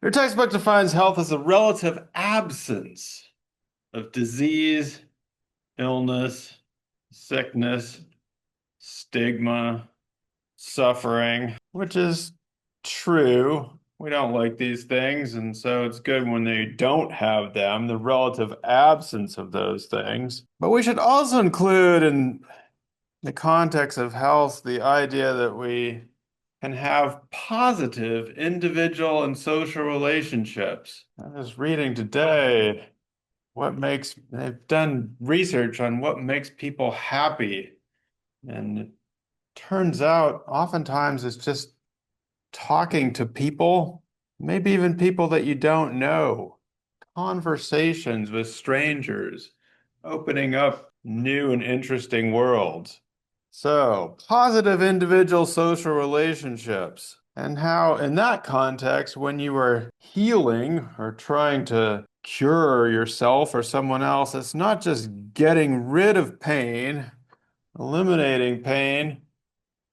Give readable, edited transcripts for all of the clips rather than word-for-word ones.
Your textbook defines health as a relative absence of disease, illness, sickness, stigma, suffering, which is true. We don't like these things, and so it's good when they don't have them, the relative absence of those things. But we should also include in the context of health the idea that we can have positive individual and social relationships. I was reading today they've done research on what makes people happy. And it turns out oftentimes it's just talking to people, maybe even people that you don't know, conversations with strangers, opening up new and interesting worlds. So, positive individual social relationships, and how, in that context, when you are healing or trying to cure yourself or someone else, it's not just getting rid of pain, eliminating pain,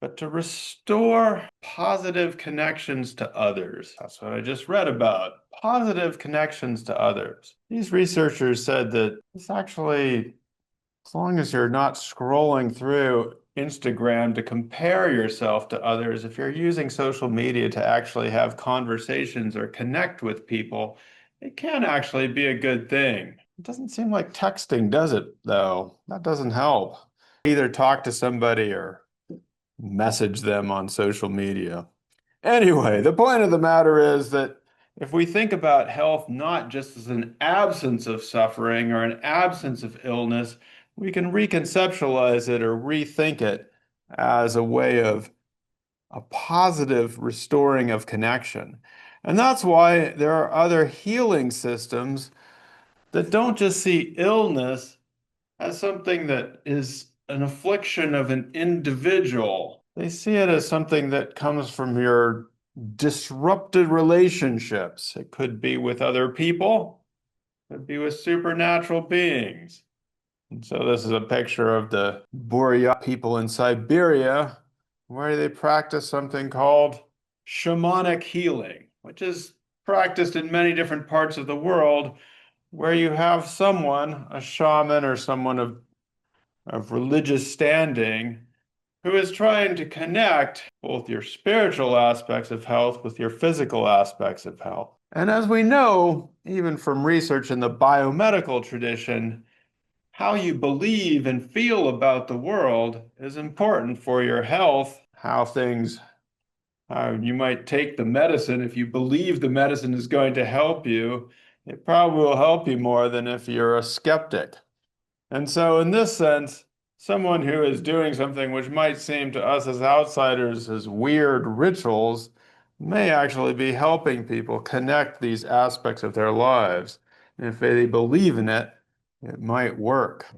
but to restore positive connections to others. That's what I just read about. Positive connections to others. These researchers said that it's actually, as long as you're not scrolling through Instagram to compare yourself to others, if you're using social media to actually have conversations or connect with people, it can actually be a good thing. It doesn't seem like texting, does it, though? That doesn't help. Either talk to somebody or message them on social media. Anyway, the point of the matter is that if we think about health not just as an absence of suffering or an absence of illness, we can reconceptualize it or rethink it as a way of a positive restoring of connection. And that's why there are other healing systems that don't just see illness as something that is an affliction of an individual. They see it as something that comes from your disrupted relationships. It could be with other people, it could be with supernatural beings. And so this is a picture of the Buryat people in Siberia, where they practice something called shamanic healing, which is practiced in many different parts of the world, where you have someone, a shaman or someone of religious standing, who is trying to connect both your spiritual aspects of health with your physical aspects of health. And as we know, even from research in the biomedical tradition, how you believe and feel about the world is important for your health, how you might take the medicine. If you believe the medicine is going to help you, it probably will help you more than if you're a skeptic. And so, in this sense, someone who is doing something which might seem to us as outsiders as weird rituals may actually be helping people connect these aspects of their lives. And if they believe in it, it might work.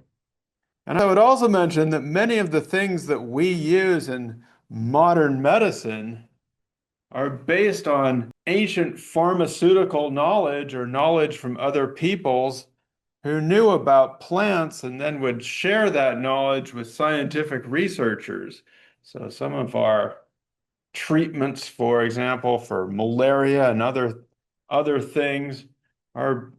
And I would also mention that many of the things that we use in modern medicine are based on ancient pharmaceutical knowledge or knowledge from other peoples who knew about plants and then would share that knowledge with scientific researchers. So some of our treatments, for example, for malaria and other things are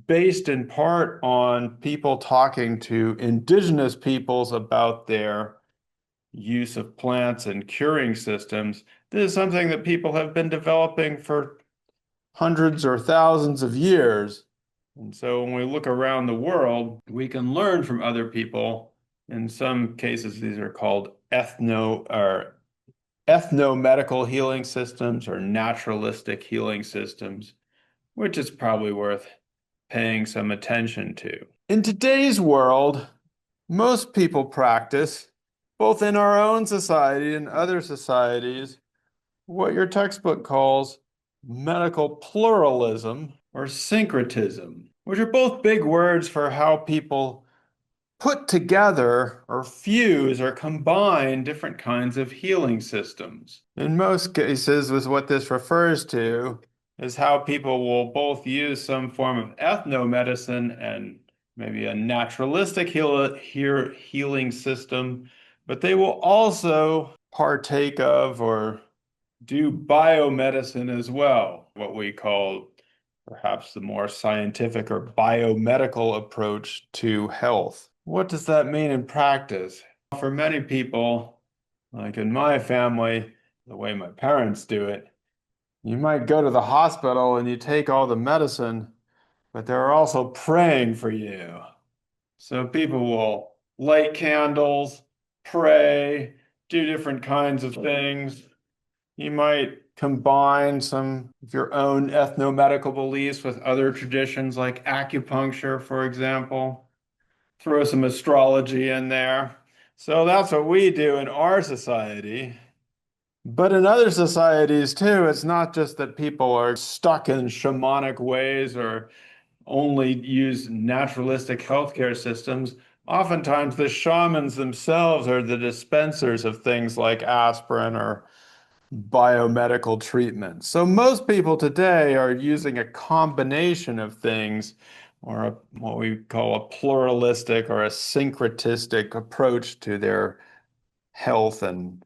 based in part on people talking to indigenous peoples about their use of plants and curing systems. This is something that people have been developing for hundreds or thousands of years. And so when we look around the world, we can learn from other people. In some cases, these are called ethno-medical healing systems or naturalistic healing systems, which is probably worth paying some attention to. In today's world, most people practice, both in our own society and other societies, what your textbook calls medical pluralism or syncretism, which are both big words for how people put together or fuse or combine different kinds of healing systems. In most cases, with what this refers to is how people will both use some form of ethnomedicine and maybe a naturalistic healing system, but they will also partake of or do biomedicine as well. what we call perhaps the more scientific or biomedical approach to health. What does that mean in practice? For many people, like in my family, the way my parents do it, you might go to the hospital and you take all the medicine, but they're also praying for you. So people will light candles, pray, do different kinds of things. You might combine some of your own ethnomedical beliefs with other traditions like acupuncture, for example. Throw some astrology in there. So that's what we do in our society. But in other societies too, it's not just that people are stuck in shamanic ways or only use naturalistic healthcare systems. Oftentimes, the shamans themselves are the dispensers of things like aspirin or biomedical treatment. So most people today are using a combination of things or what we call a pluralistic or a syncretistic approach to their health and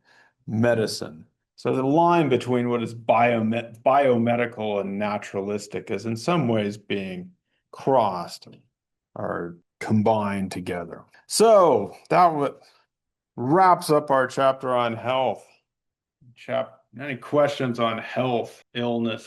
medicine. So the line between what is biomedical and naturalistic is in some ways being crossed or combined together. So that wraps up our chapter on health. Any questions on health, illness?